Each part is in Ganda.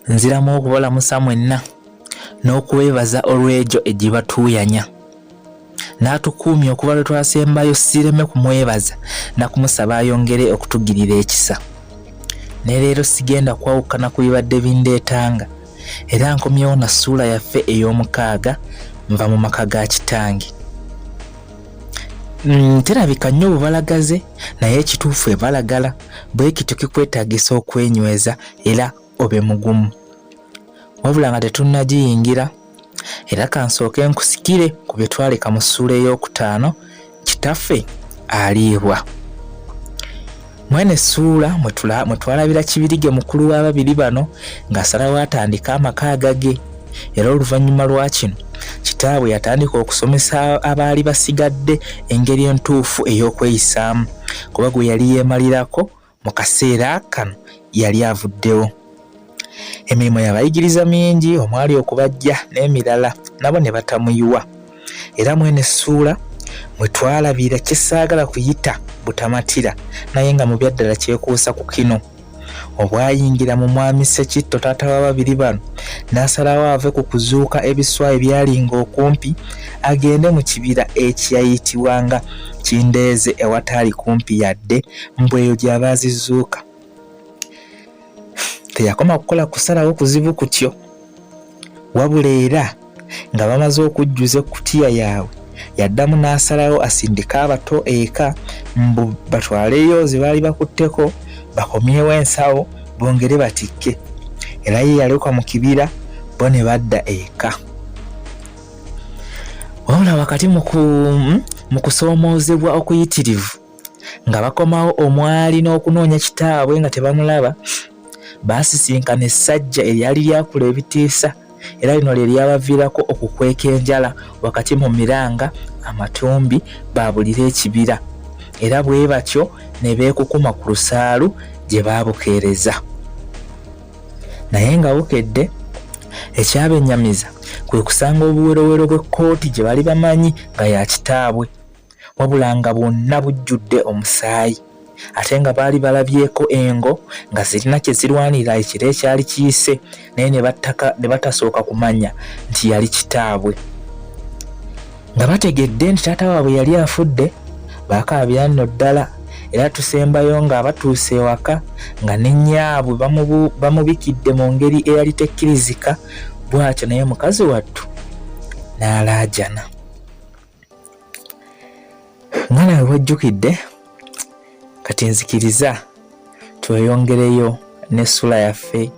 Nziramu okubalamusa mwenna n'okwebaza olw'egyo egibatuuyanya. N'atukuumya okuva lwe twasembayo sireme kumwebaza na kumusaba ayongere okutugirira ekisa. Ne leero sigenda kwawukana ku bibadde bindeetanga era nkomyewo na ssuula yaffe ey'omukaaga nva mu maka ga kitange. Terabika nnyo bubalagaze naye ekituufu ebalagala bwe kityo kikwetaagisa okwenyweza era obe mugumu. Wabula nga tetunnagiyingira era kansooke nkusikire ku bye twaleka mu ssuula ey'okutaano kitaffe aliibwa. Mwene essuula mwe twalabira Kibirige mukulu w'ababiri bano ng'asalawo atandika amakaaga ge era oluvannyuma lwa kino kitaabwe yatandika okusomesa abaali basigadde engeri entuufu ey'okweyisaamu kuba gwe yali yeemalirako mu kaseera kano yali avuddewo. Emirimu yabayigiriza mingi omwali okubajja n'emirala nabo ne batamuyiwa era mwene essuula mwe twalabira kyesaagala kuyita butamatira naye nga mu byaddala kyekuusa ku kino. Obwayingira mu mwami Ssekitto taata w'ababiri bano n'asalawo ave ku kuzuuka ebiswa ebyalinga okumpi agende mu kibira ekyayitibwanga Kindeeze ewataali kumpi yadde mbu eyo gy'abaazizuuka. Teyakoma kukola kusalawo kuzibu kutyo wabula era nga bamaze okujjuza ekkutiya yaabwe yaddamu n'asalawo asindika abato eka mbu batwaleyo ze baali bakutteko bakomyewo ensawo bongere batikke era ye yalekwa mu kibira bo ne badda eka. Wabula wakati mu kusoomoozebwa okuyitirivu nga bakomawo omwali n'okunoonya kitaabwe nga tebamulaba baasisinkana essajja eryali lyakula ebitiisa era lino lye lyabaviirako okukweka enjala wakati mu miranga amatumbi baabulira ekibira era bwe batyo ne beekukuma ku lusaalu gye baabukeereza. Naye nga bukedde ekyabennyamiza kwe kusanga obuwerowero bw'ekkooti gye bali bamanyi nga ya kitaabwe wabula nga bwonna bujjudde omusaayi ate nga baali balabyeko engo nga zirina kye zirwanira ekiro ekyali kiyise naye ne batasooka kumanya nti yali kitaabwe. Nga bategedde nti taata waabwe yali afudde baakaabira nno ddala era tusembayo nga batuuse ewaka nga ne nnyaabwe bamubikidde mu ngeri eyali tekkirizika bw'atyo naye mukazi wattu n'alaajana. Nga nawe wajjukidde kati nzikiriza tweyongereyo n'essula yaffe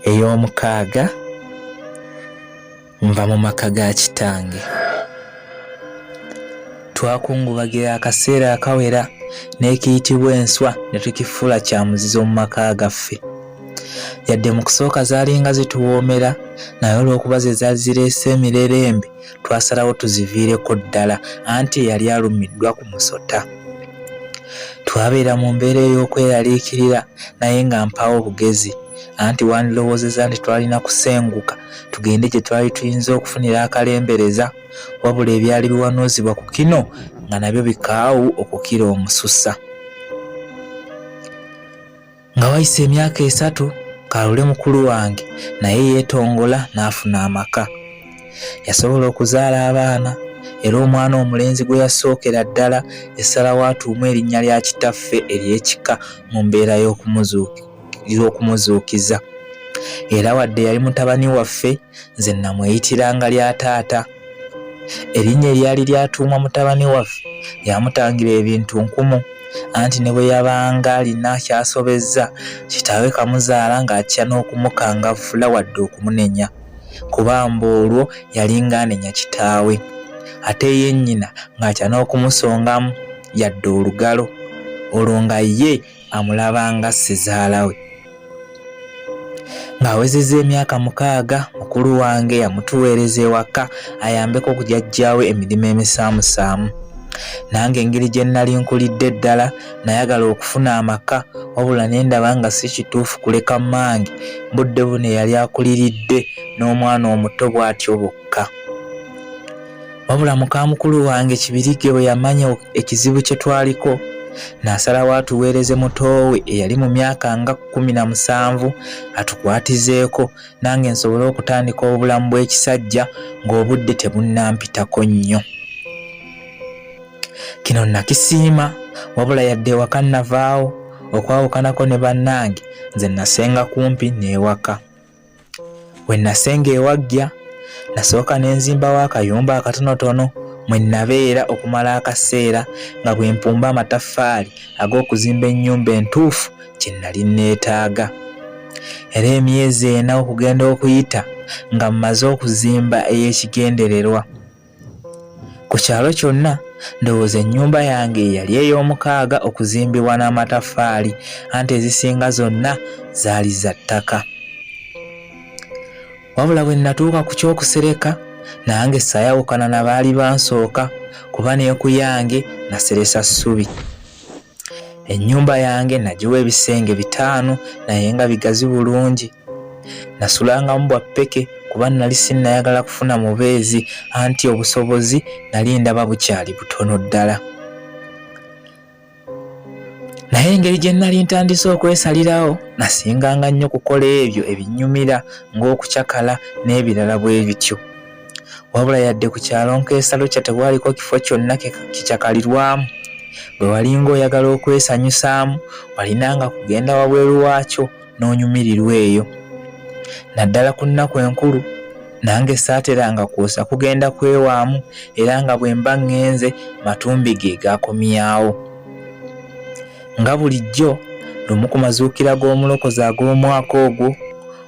ey'omukaaga nva mu maka ga kitange. Twakungubagira akaseera akawera n'ekiyitibwa enswa ne tukifuula kya muzizo mu maka gaffe. Yadde mu kusooka zaalinga zituwoomera naye olw'okuba ze zaali zireese emirerembe twasalawo tuziviireko ddala anti yali alumiddwa ku musota. Twabeera mu mbeera ey'okweraliikirira naye nga mpaawo obugezi anti wandirowoozeza nti twalina kusenguka tugende gye twali tuyinza okufunira akalembereza wabula ebyali biwanuuzibwa ku kino nga nabyo bikaawu okukira omususa. Nga wayise emyaka 3 Kalule mukulu wange naye yeetongola n'afuna amaka. Yasobola okuzaala abaana era omwana omulenzi gwe yasookera ddala essalawo atuumu erinnya lya kitaffe ery'ekika mu mbeera y'okumuzuukiza. Era wadde yali mutabani waffe nze namweyitiranga lya taata. Erinnya eryali lyatuumwa mutabani waffe lyamutangira ebintu nkumu anti ne bwe yabanga alina kyasobezza kitaawe kamuzaala ng'atya n'okumukangavvula wadde okumunenya kuba mbu olwo yali ng'anenya kitaawe ate ye nnyina ng'atya n'okumusongamu yadde olugalo olwo nga ye amulabanga ssezaala we. Ng'awezezza emyaka 6 mukulu wange yamutuweereza ewaka ayambeko ku jjajjaawe emirimu emisaamusaamu nange engeri gye nnali nkulidde ddala nayagala okufuna amaka, wabula ne ndaba nga si kituufu kuleka mmange budde buno yali akuliridde n'omwana omuto bw'atyo bokka. Wabula mukamukulu wange Kibirige bwe yamanya ekizibu kye twaliko n'asalawo atuweereze muto we eyali mu myaka nga 17 atukwatizeeko nange nsobole okutandika obulamu bw'ekisajja ng'obudde tebunnampitako nnyo. Kino nakisiima, wabula yadde ewaka navaawo okwawukanako ne bannange nze nasenga kumpi n'ewaka. Bwe nasenga ewagya nasooka ne nzimbawo akayumba akatonotono mwe nabeera okumala akaseera nga bwe mpumba amataffaali ag'okuzimba ennyumba entuufu gye nnali neetaaga. Era emyezi 4 okugenda okuyita nga mmaze okuzimba ey'ekigendererwa. Ku kyalo kyonna ndowooza ennyumba yange yali ey'omukaaga okuzimbibwa n'amataffaali, anti ezisinga zonna zaali za ttaka. Wabula bwe natuuka ku ky'okusereka nange sayawukana na baali bansooka kuba neeku yange naseresa ssubi. Ennyumba yange nagiwa ebisenge 5 naye nga bigazi bulungi. Nasulangamu bwa ppeke kuba nali sinnayagala kufuna mubeezi, anti obusobozi nali ndaba bukyali butono ddala. Naye engeri gye nnali ntandise okwesalirawo nasinganga nnyo kukola ebyo ebinnyumira ng'okucakala n'ebirala bwe bityo. Wabula yadde ku kyalo nk'esalo kya tewaaliko kifo kyonna kicakalirwamu. Bwe walinga oyagala okwesanyusaamu walinanga kugenda wabweru waakyo n'onyumirirwa eyo. Naddala ku nnaku enkulu nange saateranga kwosa kugenda kwewaamu, era nga bwe mba ŋŋenze matumbi ge gaakomyawo. Nga bulijjo lumu ku mazuukira g'omulokozi ag'omwaka ogwo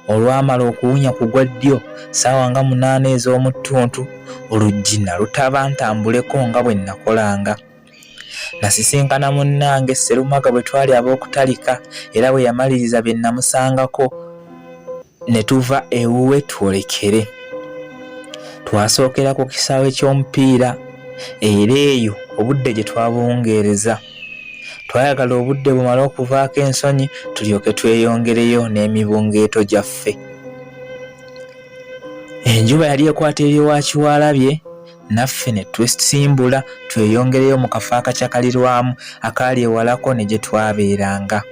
olwamala okuwunya ku gwa ddyo ssaawa nga 8 ez'omu ttuntu, oluggi nalutaba ntambuleko nga bwe nakolanga. Nasisinkana munnange Sserumaga bwe twali ab'okutalika, era bwe yamaliriza bye namusangako ne tuva ewuwe twolekere. Twasookera ku kisaawe ky'omupiira era eyo obudde gye twabuwungeereza. Twayagala obudde bumala okuvaako ensonyi tulyoke tweyongereyo n'emibungeeto gyaffe. Enjuba yali ekwata eri wa Kiwalabye, naffe ne twesimbula tweyongereyo mu kafo akacakalirwamu akaali ewalako ne gye twabeeranga.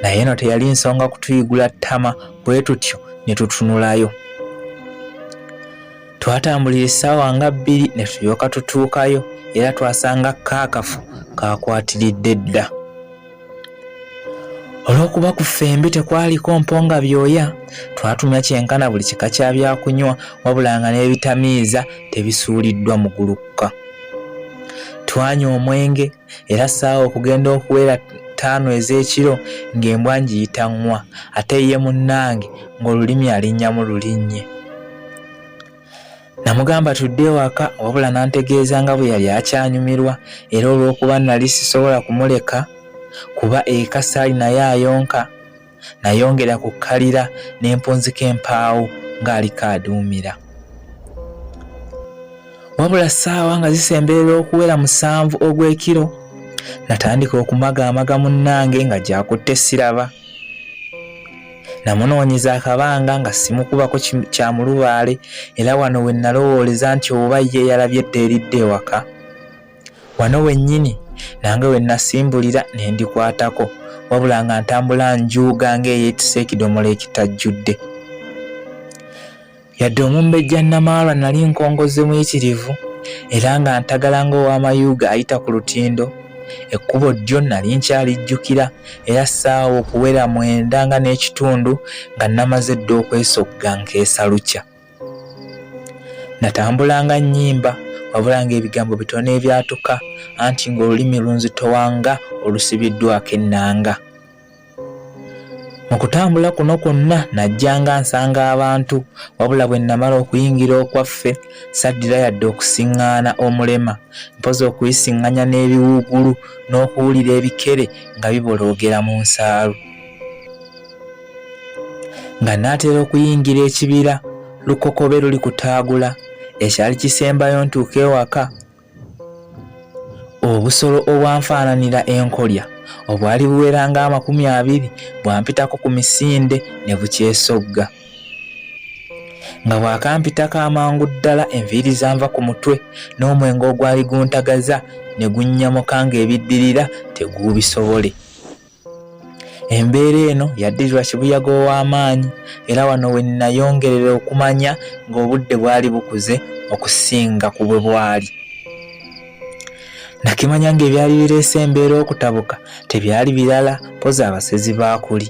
Naye eno teyali nsonga kutuyigula ttama, bwe tutyo ne tutunulayo. Twatambulira essaawa nga 2 ne tulyoka tutuukayo, era twasanga kaakafu kaakwatiridde dda. Olw'okuba ku ffembi tekwaliko mponga byoya, twatumya kyenkana buli kika kya byakunywa, wabula nga n'ebitamiiza tebisuuliddwa mu gulukka. Twanywa omwenge, era ssaawa okugenda okuwera 5 ez'ekiro ng'embwa ngiyita nngwa, ate ye munnange ng'olulimi alinnya mu lulinnye. Namugamba tudde ewaka, wabula nantegeeza nga bwe yali akyanyumirwa, era olw'okuba nali sisobola kumuleka kuba eka saali naye ayonka, nayongera kukkalira n'empunzika empaawo ng'aliko aduumira. Wabula ssaawa nga zisemberera okuwera 7 ogw'ekiro natandika okumagaamaga munnange nga gy'akutte siraba. Namunoonyeza akabanga nga simukubako kya mulubaale, era wano we nalowooleza nti oba ye yalabye edda eridde ewaka. Wano wennyini nange we nasimbulira ne ndikwatako, wabula nga ntambula njuuga ng'eyeetisse ekidomola ekitajjudde. Yadde omumbejja Nnamaalwa nali nkongoze muyitirivu, era nga ntagala ng'ow'amayuuga ayita ku lutindo. Ekkubo ddyo nali nkyalijjukira, era ssaawa okuwera 9 nga n'ekitundu nga namaze dda okwesogga nkeesa lukya. Natambulanga nnyimba, wabula ng'ebigambo bitono ebyatuka, anti ng'olulimi lunzitowanga olusibiddwako ennanga. Mu kutambula kuno kwonna najjanga nsanga abantu, wabula bwe namala okuyingira okwaffe saddira yadde okusiŋŋaana omulema, mpozi okuyisiŋŋanya n'ebiwuugulu n'okuwulira ebikere nga biboloogera mu nsaalu. Nga naatera okuyingira ekibira, lukokobe luli kutaagula, ekyali kisembayo ntuuka ewaka. obusolo obwanfaananira enkolya obwali buwera nga 20 bwampitako ku misinde ne bukyesogga. Nga bwakampitako amangu ddala enviiri zanva ku mutwe n'omwenge ogwali guntagaza ne gunnyamuka ng'ebiddirira teguubisobole. Embeera eno yaddirirwa kibuyaga ow'amaanyi era wano we nayongerera okumanya ng'obudde bwali bukuze okusinga ku bwe bwali. Nakimanya ng'ebyali bireese embeera okutabuka tebyali birala mpozi abasezi baakuli.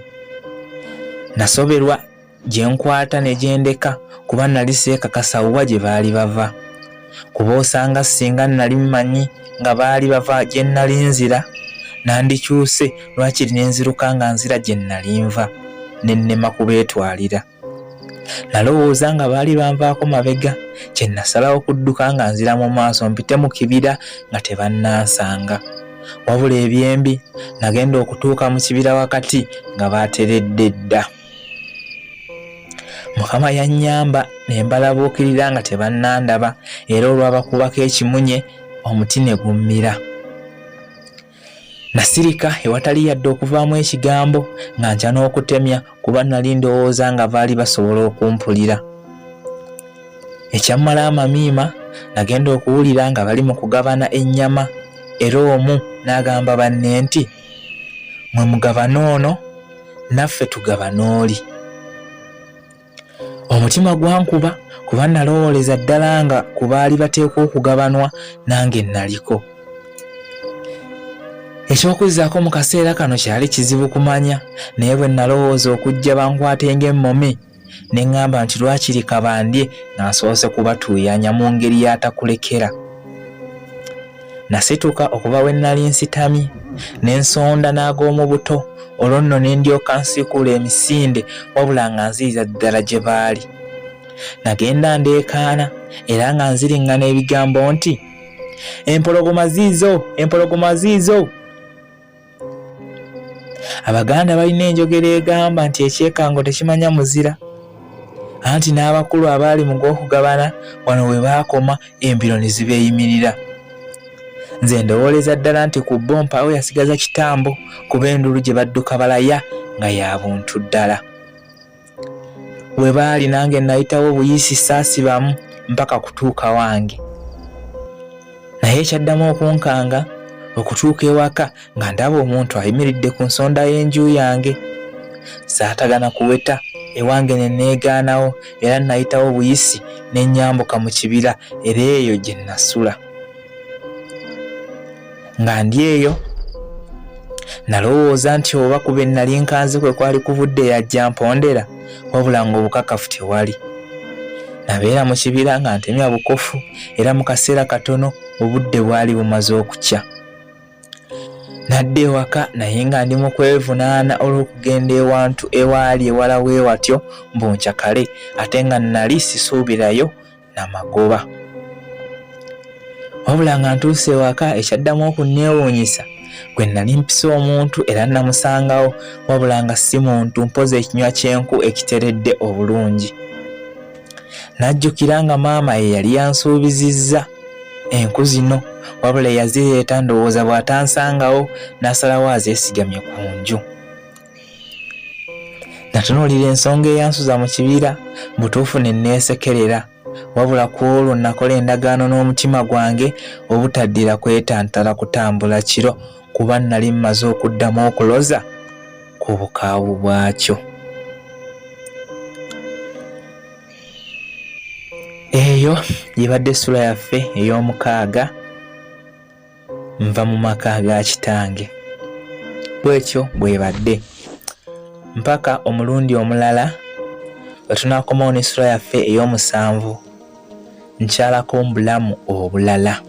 Nasoberwa gye nkwata ne gyendeka kuba nali seekakasa wa gye baali bava. Kuba osanga singa nali mmanyi nga baali bava gye nali nzira nandikyuse lwakiri ne nziruka nga nzira gye nali nva ne nnema kubeetwalira. Nalowooza nga baali banvaako mabega kye nasalawo kudduka nga nzira mu maaso mpite mu kibira nga tebannansanga. Wabula ebyembi nagenda okutuuka mu kibira wakati nga baateredde dda. Mukama yannyamba ne mbalabuukirira nga tebannandaba era olw'abakubako ekimunye omuti ne gummira. Nasirika ewatali yadde okuvaamu ekigambo nga nja n'okutemya kuba nali ndowooza nga baali basobola okumpulira. Ekyammala amamiima nagenda okuwulira nga bali mu kugabana ennyama era omu n'agamba banne nti, "Mwe mugabana ono naffe tugabana oli." Omutima gwankuba kuba nalowooleza ddala nga ku baali bateekwa okugabanwa nange naliko. Ekyokuzzaako mu kaseera kano kyali kizibu kumanya naye bwe nalowooza okujja bankwate ng'emmomi ne ŋŋamba nti lwakiri kabandye nga nsoose kubatuuyanya mu ngeri y'atakulekera. Nasituka okuva we nali nsitamye ne nsonda n'ag'omu buto olwo nno ne ndyoka nsiikuula emisinde wabula nga nziyiza ddala gye baali. Nagenda ndeekaana era nga nziriŋŋana ebigambo nti, "Empologoma ziizo, empologoma ziizo." Abaganda balina enjogera egamba nti ekyekango tekimanya muzira, anti n'abakulu abaali mu gw'okugabana wano we baakoma embiro ne zibeeyimirira. Nze ndowooleza ddala nti ku bo mpaawo yasigaza kitambo kuba endulu gye badduka balaya nga ya buntu ddala. We baali nange nayitawo buyisi saasibamu mpaka kutuuka wange. Naye ekyaddamu okunkanga okutuuka ewaka nga ndaba omuntu ayimiridde ku nsonda y'enju yange. Saatagana kuweta ewange ne neegaanawo era nayitawo buyisi ne nnyambuka mu kibira era eyo gye nasula. Nga ndi eyo nalowooza nti oba ku be nali nkanze kwe kwali kuvudde yajja mpondera wabula ng'obukakafu tewali. Nabeera mu kibira nga ntemya bukofu era mu kaseera katono obudde bwali bumaze okukya. Nadde ewaka naye nga ndi mu kwevunaana olw'okugenda ewantu ewaali ewala weewatyo mbunkya kale ate nga nali sisuubirayo na magoba. Wabula nga ntuuse ewaka ekyaddamu okunneewuunyisa gwe nali mpise omuntu era namusangawo wabula nga si muntu mpozi ekinywa ky'enku ekiteredde obulungi. Najjukira nga maama ye yali yansuubizizza enku zino wabula yazireeta ndowooza bw'atansangawo n'asalawo azeesigamye ku nju. Natunuulira ensonga eyansuza mu kibira butuufu ne neesekerera wabula ku olwo nakola endagaano n'omutima gwange obutaddira kwetantala kutambula kiro kuba nali mmaze okuddamu okuloza ku bukaawu bwakyo. Eyo yebadde essula yaffe ey'omukaaga nva mu maka ga kitange. Bwekyo bwebadde mpaka omulundi omulala bwe tunaakomawo n'essula yaffe ey'omusanvu nkyalako mu bulamu obulala.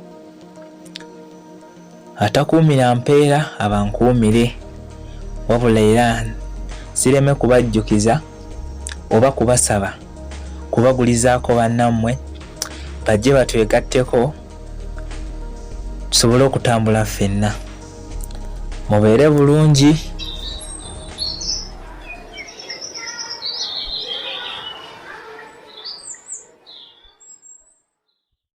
Atakuumira mpeera abankuumire wabula era sireme kubajjukiza oba kubasaba kubagulizaako bannammwe bajje batwegatteko tusobole okutambula ffenna. Mubeere bulungi.